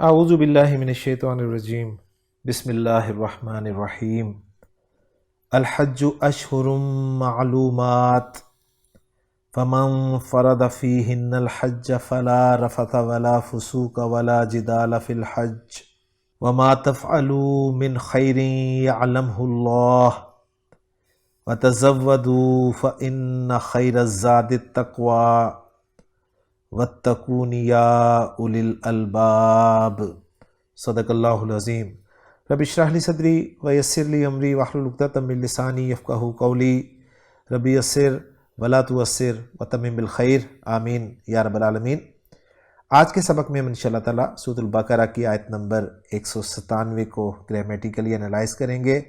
اعوذ باللہ من الشیطان الرجیم بسم اللہ الرحمن الرحیم الحج اشہر معلومات فمن فرض فیہن الحج فلا رفث ولا فسوق ولا جدال فی الحج وما تفعلوا من خیر یعلمہ اللہ وتزودوا فإن خیر الزاد التقوی واتقون یا اولی الالباب صدق اللہ العظیم۔ رب اشرح لی صدری ویسر لی امری واحلل عقدۃ من لسانی یفقہوا قولی رب یسر ولا تعسر وتمم بالخیر آمین یا رب العالمین۔ آج کے سبق میں ہم انشاءاللہ تعالیٰ سورۃ البقرہ کی آیت نمبر 197 کو گرامیٹیکلی انالائز کریں گے۔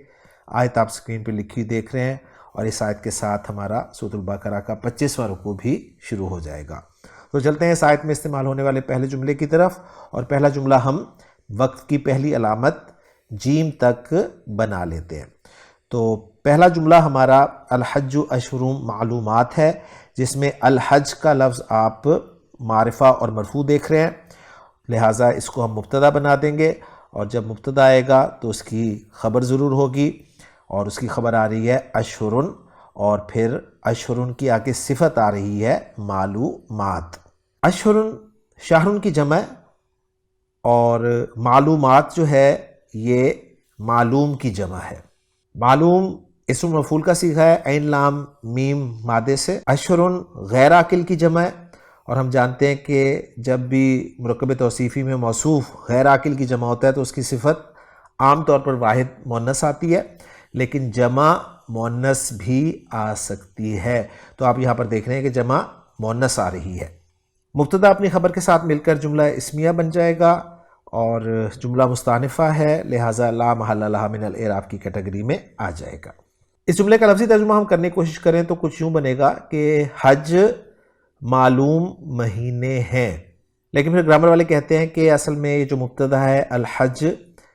آیت آپ سکرین پہ لکھی دیکھ رہے ہیں، اور اس آیت کے ساتھ ہمارا سورۃ البقرہ کا 25واں رکوع بھی شروع ہو جائے گا۔ تو چلتے ہیں اس آیت میں استعمال ہونے والے پہلے جملے کی طرف، اور پہلا جملہ ہم وقت کی پہلی علامت جیم تک بنا لیتے ہیں۔ تو پہلا جملہ ہمارا الحج اشہر معلومات ہے، جس میں الحج کا لفظ آپ معرفہ اور مرفوع دیکھ رہے ہیں، لہٰذا اس کو ہم مبتدا بنا دیں گے، اور جب مبتدا آئے گا تو اس کی خبر ضرور ہوگی، اور اس کی خبر آ رہی ہے اشہرن، اور پھر اشہرن کی آگے صفت آ رہی ہے معلومات۔ اشہرن شہرن کی جمع، اور معلومات جو ہے یہ معلوم کی جمع ہے۔ معلوم اسم مفعول کا صیغہ ہے عین لام میم مادے سے۔ اشہرن غیر عاقل کی جمع ہے، اور ہم جانتے ہیں کہ جب بھی مرکب توصیفی میں موصوف غیر عاقل کی جمع ہوتا ہے تو اس کی صفت عام طور پر واحد مؤنث آتی ہے، لیکن جمع مؤنث بھی آ سکتی ہے۔ تو آپ یہاں پر دیکھ رہے ہیں کہ جمع مؤنث آ رہی ہے۔ مبتدا اپنی خبر کے ساتھ مل کر جملہ اسمیہ بن جائے گا، اور جملہ مستانفہ ہے، لہٰذا لا محل لہا من الاعراب کی کیٹیگری میں آ جائے گا۔ اس جملے کا لفظی ترجمہ ہم کرنے کی کوشش کریں تو کچھ یوں بنے گا کہ حج معلوم مہینے ہیں، لیکن پھر گرامر والے کہتے ہیں کہ اصل میں یہ جو مبتدا ہے الحج،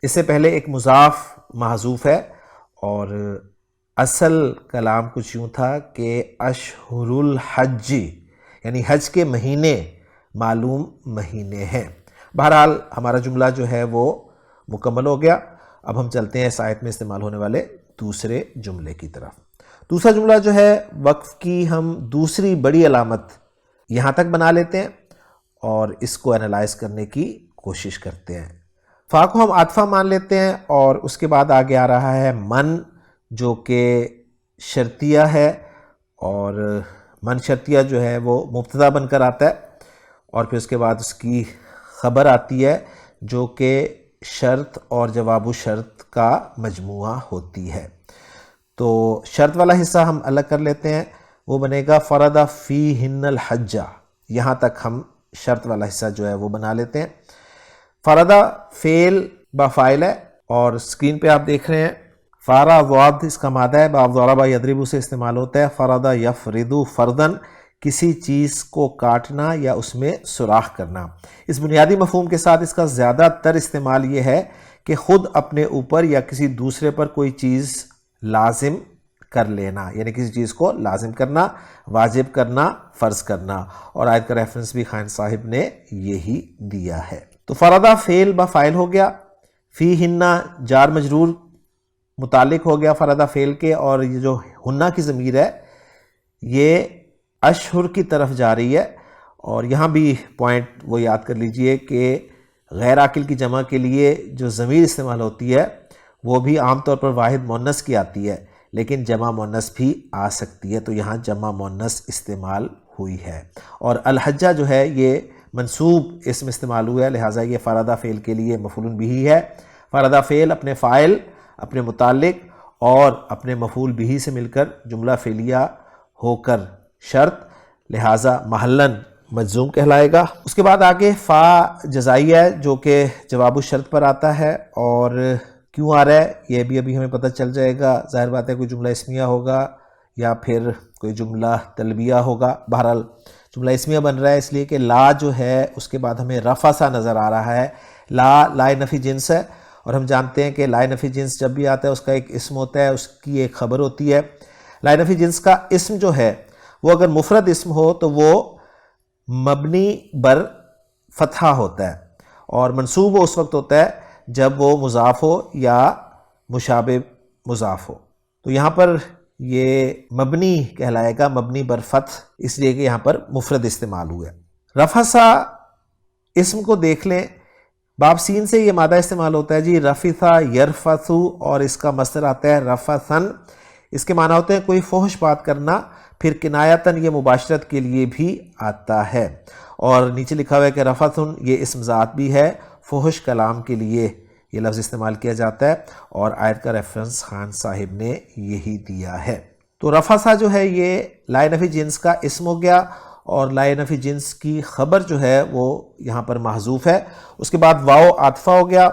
اس سے پہلے ایک مضاف محذوف ہے، اور اصل کلام کچھ یوں تھا کہ اشہر الحج، یعنی حج کے مہینے معلوم مہینے ہیں۔ بہرحال ہمارا جملہ جو ہے وہ مکمل ہو گیا۔ اب ہم چلتے ہیں اس آیت میں استعمال ہونے والے دوسرے جملے کی طرف۔ دوسرا جملہ جو ہے وقف کی ہم دوسری بڑی علامت یہاں تک بنا لیتے ہیں، اور اس کو انالائز کرنے کی کوشش کرتے ہیں۔ فا کو ہم عاطفہ مان لیتے ہیں، اور اس کے بعد آگے آ رہا ہے من، جو کہ شرطیہ ہے، اور من شرطیہ جو ہے وہ مبتدا بن کر آتا ہے، اور پھر اس کے بعد اس کی خبر آتی ہے جو کہ شرط اور جواب الشرط کا مجموعہ ہوتی ہے۔ تو شرط والا حصہ ہم الگ کر لیتے ہیں، وہ بنے گا فرض فیہن الحج، یہاں تک ہم شرط والا حصہ جو ہے وہ بنا لیتے ہیں۔ فرض فعل با فاعل ہے، اور اسکرین پہ آپ دیکھ رہے ہیں فارا ضاد اس کا مادہ ہے، باب ضرب یضرب سے استعمال ہوتا ہے۔ فرض یفرض فردن، کسی چیز کو کاٹنا یا اس میں سوراخ کرنا۔ اس بنیادی مفہوم کے ساتھ اس کا زیادہ تر استعمال یہ ہے کہ خود اپنے اوپر یا کسی دوسرے پر کوئی چیز لازم کر لینا، یعنی کسی چیز کو لازم کرنا، واجب کرنا، فرض کرنا، اور آیت کا ریفرنس بھی خان صاحب نے یہی دیا ہے۔ تو فرض فعل با فاعل ہو گیا، فیہن جار مجرور متعلق ہو گیا فرض فعل کے، اور یہ جو ہنہ کی ضمیر ہے یہ اشہر کی طرف جا رہی ہے، اور یہاں بھی پوائنٹ وہ یاد کر لیجئے کہ غیر عاقل کی جمع کے لیے جو ضمیر استعمال ہوتی ہے وہ بھی عام طور پر واحد مؤنث کی آتی ہے، لیکن جمع مؤنث بھی آ سکتی ہے، تو یہاں جمع مؤنث استعمال ہوئی ہے۔ اور الحجہ جو ہے یہ منصوب اسم استعمال ہوا ہے، لہٰذا یہ فرض فعل کے لیے مفعول بھی ہے۔ فرض فعل اپنے فاعل، اپنے متعلق اور اپنے مفعول بھی سے مل کر جملہ فعلیہ ہو کر شرط، لہٰذا محلاً مجزوم کہلائے گا۔ اس کے بعد آگے فا جزائیہ ہے جو کہ جواب الشرط پر آتا ہے، اور کیوں آ رہا ہے یہ بھی ابھی ہمیں پتہ چل جائے گا۔ ظاہر بات ہے کوئی جملہ اسمیہ ہوگا یا پھر کوئی جملہ طلبیہ ہوگا۔ بہرحال جملہ اسمیہ بن رہا ہے اس لیے کہ لا جو ہے اس کے بعد ہمیں رفع سا نظر آ رہا ہے۔ لا نفی جنس ہے، اور ہم جانتے ہیں کہ لا نفی جنس جب بھی آتا ہے اس کا ایک اسم ہوتا ہے، اس کی ایک خبر ہوتی ہے۔ لا نفی جنس کا اسم جو ہے وہ اگر مفرد اسم ہو تو وہ مبنی بر فتحہ ہوتا ہے، اور منصوب وہ اس وقت ہوتا ہے جب وہ مضاف ہو یا مشابہ مضاف ہو. تو یہاں پر یہ مبنی کہلائے گا، مبنی بر فتح، اس لیے کہ یہاں پر مفرد استعمال ہوا ہے. رفسا اسم کو دیکھ لیں، باب سین سے یہ مادہ استعمال ہوتا ہے جی، رفثا یرفثو، اور اس کا مصدر آتا ہے رفثن. اس کے معنی ہوتے ہیں کوئی فحش بات کرنا. پھر کنایتاً یہ مباشرت کے لیے بھی آتا ہے. اور نیچے لکھا ہوا ہے کہ رفثن یہ اسم ذات بھی ہے، فحش کلام کے لیے یہ لفظ استعمال کیا جاتا ہے، اور آیت کا ریفرنس خان صاحب نے یہی دیا ہے. تو رفثا جو ہے یہ لا نفی جنس کا اسم ہو گیا، اور لا نفی جنس کی خبر جو ہے وہ یہاں پر محذوف ہے. اس کے بعد واو عاطفہ ہو گیا،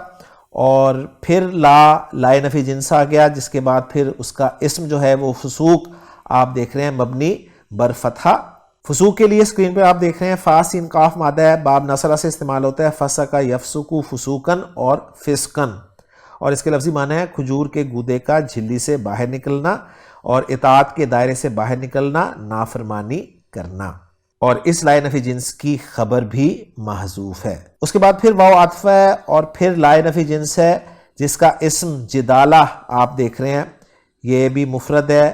اور پھر لا نفی جنس آ گیا، جس کے بعد پھر اس کا اسم جو ہے وہ فسوق آپ دیکھ رہے ہیں مبنی بر فتحہ. فسوق کے لیے اسکرین پہ آپ دیکھ رہے ہیں فا سین قاف مادہ ہے، باب نصرہ سے استعمال ہوتا ہے، فسقا یفسقو فسوقن اور فسقن. اور اس کے لفظی معنی ہے کھجور کے گودے کا جھلی سے باہر نکلنا، اور اطاعت کے دائرے سے باہر نکلنا، نافرمانی کرنا. اور اس لا نفی جنس کی خبر بھی محذوف ہے. اس کے بعد پھر واو عاطفہ ہے، اور پھر لا نفی جنس ہے جس کا اسم جدالہ آپ دیکھ رہے ہیں، یہ بھی مفرد ہے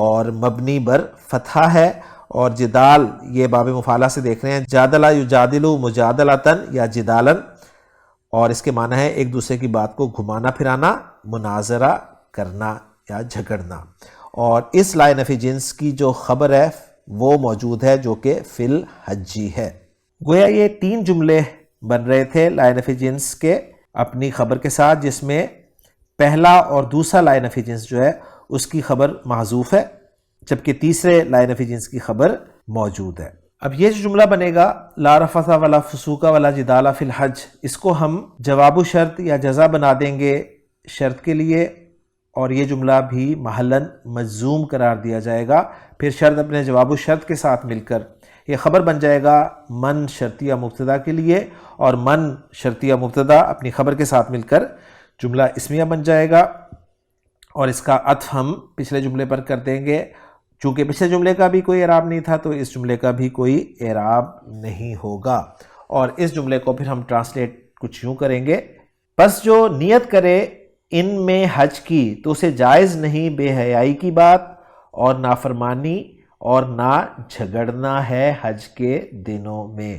اور مبنی بر فتحہ ہے. اور جدال یہ باب مفعلہ سے دیکھ رہے ہیں، جادلہ یجادلو مجادلتن یا جدالن، اور اس کے معنی ہے ایک دوسرے کی بات کو گھمانا پھرانا، مناظرہ کرنا یا جھگڑنا. اور اس لا نفی جنس کی جو خبر ہے وہ موجود ہے جو کہ فی الحجی ہے. گویا یہ 3 جملے بن رہے تھے لا نفی جنس کے اپنی خبر کے ساتھ، جس میں پہلا اور دوسرا لا نفی جنس جو ہے اس کی خبر محذوف ہے، جبکہ تیسرے لا نفی جنس کی خبر موجود ہے. اب یہ جو جملہ بنے گا لا رفث ولا فسوق ولا جدال فی الحج، اس کو ہم جواب و شرط یا جزا بنا دیں گے شرط کے لیے، اور یہ جملہ بھی محلاً مجزوم قرار دیا جائے گا. پھر شرط اپنے جواب و شرط کے ساتھ مل کر یہ خبر بن جائے گا من شرطیہ مبتدا کے لیے، اور من شرطیہ مبتدا اپنی خبر کے ساتھ مل کر جملہ اسمیہ بن جائے گا. اور اس کا عطف ہم پچھلے جملے پر کر دیں گے. چونکہ پچھلے جملے کا بھی کوئی اعراب نہیں تھا تو اس جملے کا بھی کوئی اعراب نہیں ہوگا. اور اس جملے کو پھر ہم ٹرانسلیٹ کچھ یوں کریں گے، بس جو نیت کرے ان میں حج کی تو اسے جائز نہیں بے حیائی کی بات اور نافرمانی اور نہ جھگڑنا ہے حج کے دنوں میں.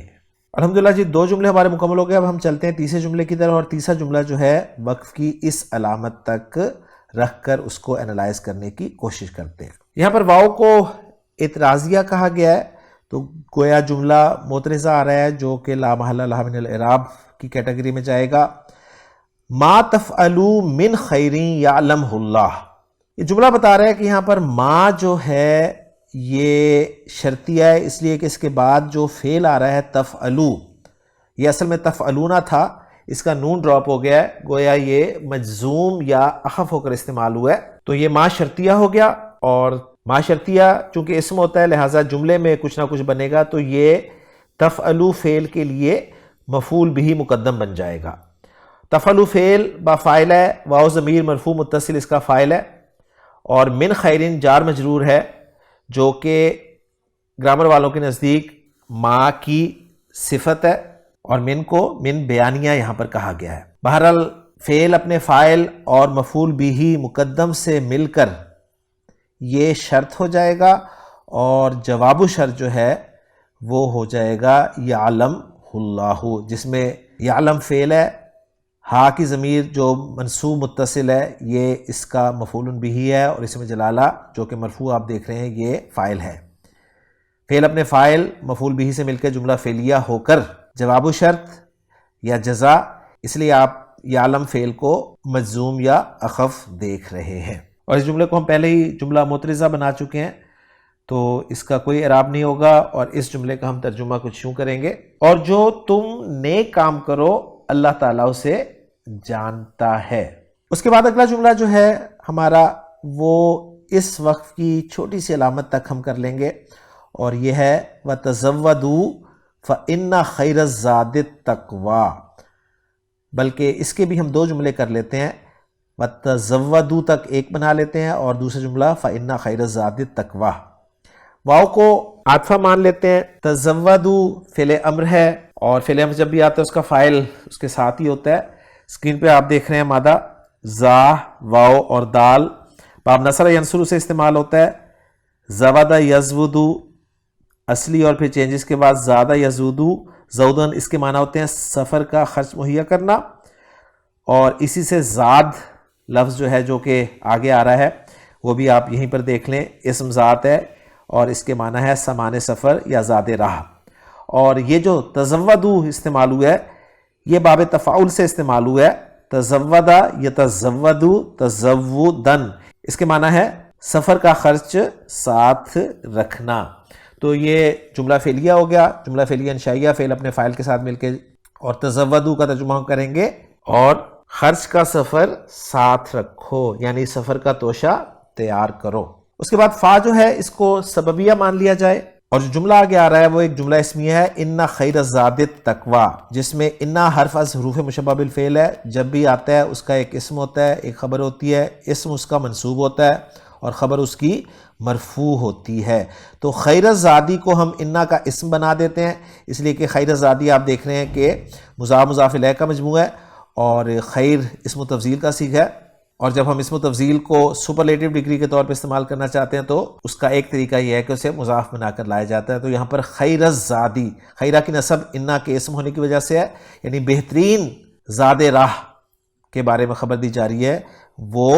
الحمدللہ جی 2 جملے ہمارے مکمل ہو گئے. اب ہم چلتے ہیں تیسرے جملے کی طرف، اور تیسرا جملہ جو ہے وقف کی اس علامت تک رکھ کر اس کو انالائز کرنے کی کوشش کرتے ہیں. یہاں پر واو کو اعتراضیہ کہا گیا ہے، تو گویا جملہ معترضہ آ رہا ہے جو کہ لا محل لہا من الاعراب کی کیٹیگری میں جائے گا. ما تفعلوا من خیر یعلمہ اللہ، یہ جملہ بتا رہا ہے کہ یہاں پر ما جو ہے یہ شرطیہ ہے، اس لیے کہ اس کے بعد جو فعل آ رہا ہے تفعلوا، یہ اصل میں تفعلونا تھا، اس کا نون ڈراپ ہو گیا ہے، گویا یہ مجزوم یا اخف ہو کر استعمال ہوا ہے. تو یہ ما شرطیہ ہو گیا، اور ما شرطیہ چونکہ اسم ہوتا ہے لہٰذا جملے میں کچھ نہ کچھ بنے گا، تو یہ تفعلوا فعل کے لیے مفعول بھی مقدم بن جائے گا. تفعلوا فعل با فاعل ہے، واو ضمیر مرفوع متصل اس کا فاعل ہے، اور من خیرین جار مجرور ہے جو کہ گرامر والوں کے نزدیک ما کی صفت ہے، اور من کو من بیانیہ یہاں پر کہا گیا ہے. بہرحال فعل اپنے فاعل اور مفعول بھی مقدم سے مل کر یہ شرط ہو جائے گا، اور جواب شرط جو ہے وہ ہو جائے گا یعلم اللہ، جس میں یعلم فعل ہے، ہا کی ضمیر جو منصوب متصل ہے یہ اس کا مفعول بھی ہے، اور اسم جلالہ جو کہ مرفوع آپ دیکھ رہے ہیں یہ فاعل ہے. فعل اپنے فاعل مفعول بھی سے مل کے جملہ فعلیہ ہو کر جواب و شرط یا جزا، اس لیے آپ یعلم فعل کو مجزوم یا اخف دیکھ رہے ہیں. اور اس جملے کو ہم پہلے ہی جملہ معترضہ بنا چکے ہیں، تو اس کا کوئی اعراب نہیں ہوگا، اور اس جملے کا ہم ترجمہ کچھ یوں کریں گے، اور جو تم نیک کام کرو اللہ تعالیٰ اسے جانتا ہے. اس کے بعد اگلا جملہ جو ہے ہمارا وہ اس وقف کی چھوٹی سی علامت تک ہم کر لیں گے، اور یہ ہے وَتَزَوَّدُوا فَإِنَّ خَيْرَ الزَّادِ التَّقْوَىٰ. بلکہ اس کے بھی ہم 2 جملے کر لیتے ہیں، وَتَزَوَّدُوا تک ایک بنا لیتے ہیں، اور دوسرا جملہ فَإِنَّ خَيْرَ الزَّادِ التَّقْوَىٰ. واو کو عاطفہ مان لیتے ہیں. تزودو فعل امر ہے اور فعل امر جب بھی آتا ہے اس کا فاعل اس کے ساتھ ہی ہوتا ہے. اسکرین پہ آپ دیکھ رہے ہیں مادہ زا واو اور دال باب نصر ینصر سے استعمال ہوتا ہے. زوادہ یزودو اصلی اور پھر چینجز کے بعد زیادہ یزودو زودن اس کے معنی ہوتے ہیں سفر کا خرچ مہیا کرنا. اور اسی سے زاد لفظ جو ہے جو کہ آگے آ رہا ہے وہ بھی آپ یہیں پر دیکھ لیں. اسم ذات ہے اور اس کے معنی ہے سامان سفر یا زاد راہ. اور یہ جو تزودو استعمال ہوا ہے یہ باب تفاعل سے استعمال ہوا ہے. تزودہ یتزودو تزودن اس کے معنی ہے سفر کا خرچ ساتھ رکھنا. تو یہ جملہ فعلیہ ہو گیا. جملہ فعلیہ انشائیہ فعل اپنے فاعل کے ساتھ مل کے. اور تزودو کا ترجمہ کریں گے اور خرچ کا سفر ساتھ رکھو یعنی سفر کا توشہ تیار کرو. اس کے بعد فا جو ہے اس کو سببیہ مان لیا جائے اور جو جملہ آگے آ رہا ہے وہ ایک جملہ اسمیہ ہے. ان خیر الزاد التقوی جس میں ان حرف از حروف مشبہ بالفعل ہے. جب بھی آتا ہے اس کا ایک اسم ہوتا ہے ایک خبر ہوتی ہے. اسم اس کا منصوب ہوتا ہے اور خبر اس کی مرفوع ہوتی ہے. تو خیر الزادی کو ہم انا کا اسم بنا دیتے ہیں اس لیے کہ خیر الزادی آپ دیکھ رہے ہیں کہ مضاف مضاف الیہ کا مجموعہ ہے اور خیر اسم و تفضیل کا صیغہ ہے. اور جب ہم اسم و تفضیل کو سپرلیٹو ڈگری کے طور پہ استعمال کرنا چاہتے ہیں تو اس کا ایک طریقہ یہ ہے کہ اسے مضاف بنا کر لایا جاتا ہے. تو یہاں پر خیر الزادی خیرہ کی نسب انا کے اسم ہونے کی وجہ سے ہے یعنی بہترین زاد راہ کے بارے میں خبر دی جا رہی ہے وہ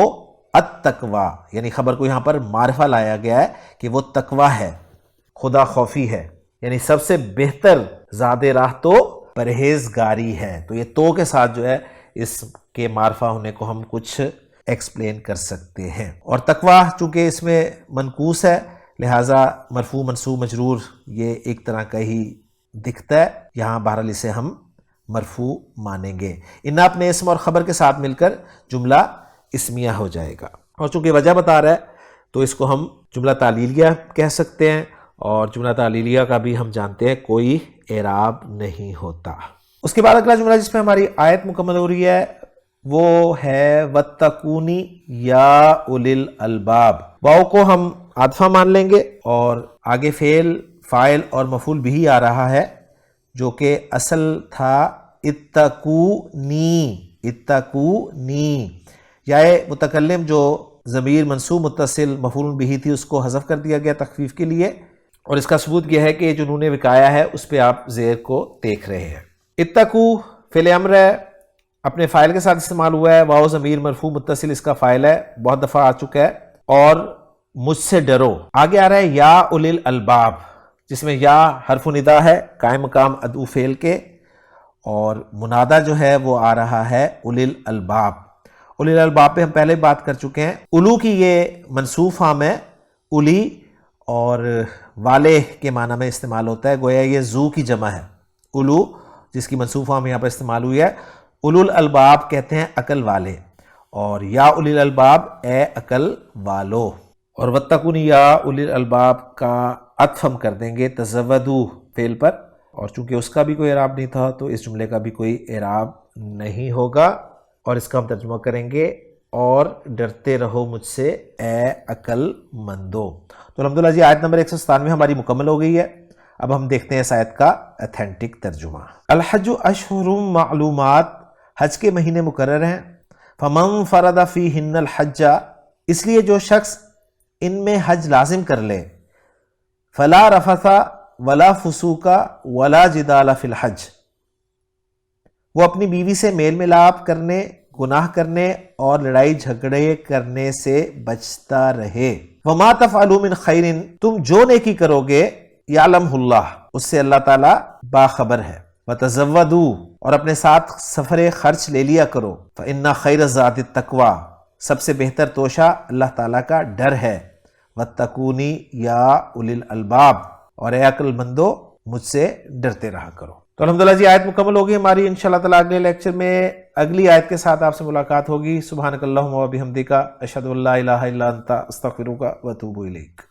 التقوی یعنی خبر کو یہاں پر معرفہ لایا گیا ہے کہ وہ تقوی ہے خدا خوفی ہے یعنی سب سے بہتر زاد راہ تو پرہیزگاری ہے. تو یہ تو کے ساتھ جو ہے اس کے معرفہ ہونے کو ہم کچھ ایکسپلین کر سکتے ہیں. اور تقوی چونکہ اس میں منقوص ہے لہٰذا مرفوع منصوب مجرور یہ ایک طرح کا ہی دکھتا ہے. یہاں بہرحال اسے ہم مرفوع مانیں گے. ان اپنے اسم اور خبر کے ساتھ مل کر جملہ اسمیہ ہو جائے گا. اور چونکہ وجہ بتا رہا ہے تو اس کو ہم جملہ تعلیلیہ کہہ سکتے ہیں اور جملہ تعلیلیہ کا بھی ہم جانتے ہیں کوئی اعراب نہیں ہوتا. اس کے بعد اگلا جملہ جس میں ہماری آیت مکمل ہو رہی ہے وہ ہے وَاتَّقُونِ یا اُولِي الْأَلْبَابِ. واو کو ہم عاطفہ مان لیں گے اور آگے فعل فاعل اور مفعول بھی آ رہا ہے جو کہ اصل تھا اتقونی یا متکلم جو ضمیر منصوب متصل مفعول بھی تھی اس کو حذف کر دیا گیا تخفیف کے لیے. اور اس کا ثبوت یہ ہے کہ جو انہوں نے وقایا ہے اس پہ آپ زیر کو دیکھ رہے ہیں. اتقو فعل امر ہے اپنے فاعل کے ساتھ استعمال ہوا ہے. واو ضمیر مرفوع متصل اس کا فاعل ہے بہت دفعہ آ چکا ہے. اور مجھ سے ڈرو آگے آ رہا ہے یا اولی الالباب جس میں یا حرف ندا ہے قائم مقام ادعو فعل کے اور منادہ جو ہے وہ آ رہا ہے اولی الالباب. اولی الالباب پہ ہم پہلے بات کر چکے ہیں. اولو کی یہ منصوب فارم ہے اولی اور والے کے معنی میں استعمال ہوتا ہے گویا یہ زو کی جمع ہے. اولو جس کی منصوب فارم یہاں پر استعمال ہوئی ہے. اولو الالباب کہتے ہیں عقل والے اور یا اولی الالباب اے عقل والو. اور واتقونی یا اولی الالباب کا عطف ہم کر دیں گے تزودو فعل پر اور چونکہ اس کا بھی کوئی اعراب نہیں تھا تو اس جملے کا بھی کوئی اعراب نہیں ہوگا اور اس کا ہم ترجمہ کریں گے اور ڈرتے رہو مجھ سے اے عقل مندو. تو الحمدللہ جی آیت نمبر 197 ہماری مکمل ہو گئی ہے. اب ہم دیکھتے ہیں اس آیت کا ایتھینٹک ترجمہ. الحج اشہر معلومات حج کے مہینے مقرر ہیں. فمن فرض فیہن الحج اس لیے جو شخص ان میں حج لازم کر لے فلا رفث ولا فسوق ولا جدال فی الحج وہ اپنی بیوی سے میل ملاپ کرنے گناہ کرنے اور لڑائی جھگڑے کرنے سے بچتا رہے. وما تفعلوا من خیر تم جو نیکی کرو گے یعلمہ اللہ اس سے اللہ تعالیٰ باخبر ہے. وتزودوا اور اپنے ساتھ سفر خرچ لے لیا کرو. فإن خیر الزاد التقوی سب سے بہتر توشہ اللہ تعالیٰ کا ڈر ہے. واتقونی یا اولی الالباب اور اے عقل مندو مجھ سے ڈرتے رہا کرو. تو الحمدللہ جی آیت مکمل ہوگی ہماری. انشاءاللہ تعالیٰ اگلے لیکچر میں اگلی آیت کے ساتھ آپ سے ملاقات ہوگی. سبحانک اللہم و بحمدک اشہد ان لا الہ الا انت استغفرک و اتوب الیک.